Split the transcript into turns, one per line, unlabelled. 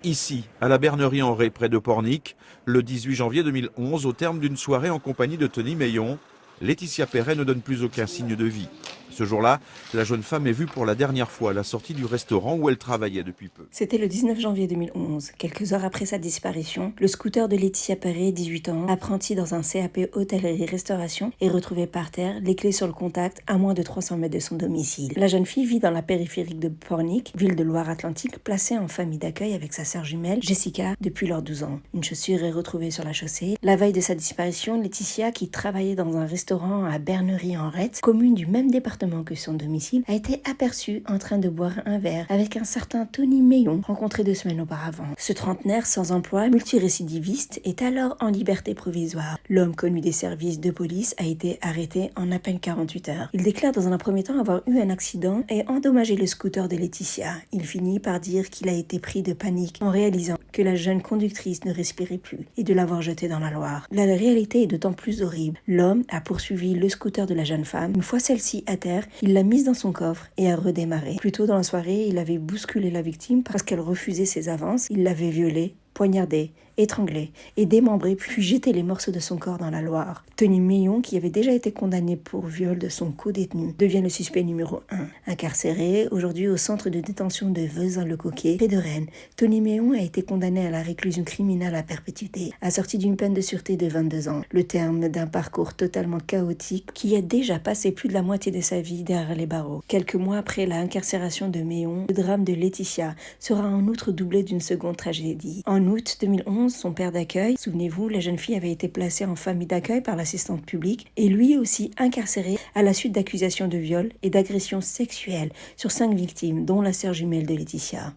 Ici, à la Bernerie-en-Ré, près de Pornic, le 18 janvier 2011, au terme d'une soirée en compagnie de Tony Meillon, Laetitia Perret ne donne plus aucun signe de vie. Ce jour-là, la jeune femme est vue pour la dernière fois à la sortie du restaurant où elle travaillait depuis peu.
C'était le 19 janvier 2011. Quelques heures après sa disparition, le scooter de Laetitia Perret, 18 ans, apprenti dans un CAP hôtellerie-restauration, est retrouvé par terre, les clés sur le contact, à moins de 300 mètres de son domicile. La jeune fille vit dans la périphérique de Pornic, ville de Loire-Atlantique, placée en famille d'accueil avec sa sœur jumelle, Jessica, depuis leurs 12 ans. Une chaussure est retrouvée sur la chaussée. La veille de sa disparition, Laetitia, qui travaillait dans un restaurant à Bernerie-en-Ré, commune du même département que son domicile, a été aperçue en train de boire un verre avec un certain Tony Meillon, rencontré 2 semaines auparavant. Ce trentenaire sans emploi, multirécidiviste, est alors en liberté provisoire. L'homme connu des services de police a été arrêté en à peine 48 heures. Il déclare dans un premier temps avoir eu un accident et endommagé le scooter de Laetitia. Il finit par dire qu'il a été pris de panique en réalisant que la jeune conductrice ne respirait plus et de l'avoir jetée dans la Loire. La réalité est d'autant plus horrible. L'homme a poursuivi le scooter de la jeune femme. Une fois celle-ci à terre, il l'a mise dans son coffre et a redémarré. Plus tôt dans la soirée, il avait bousculé la victime parce qu'elle refusait ses avances. Il l'avait violée, poignardée, étranglée et démembrée, puis jeté les morceaux de son corps dans la Loire. Tony Meillon, qui avait déjà été condamné pour viol de son co-détenu, devient le suspect numéro 1. Incarcéré aujourd'hui au centre de détention de Vezin-le-Coquet, près de Rennes, Tony Meillon a été condamné à la réclusion criminelle à perpétuité, assorti d'une peine de sûreté de 22 ans. Le terme d'un parcours totalement chaotique qui a déjà passé plus de la moitié de sa vie derrière les barreaux. Quelques mois après l'incarcération de Meillon, le drame de Laetitia sera en outre doublé d'une seconde tragédie. En août 2011, son père d'accueil, souvenez-vous, la jeune fille avait été placée en famille d'accueil par l'assistante publique et lui aussi incarcéré à la suite d'accusations de viol et d'agressions sexuelles sur 5 victimes, dont la sœur jumelle de Laetitia.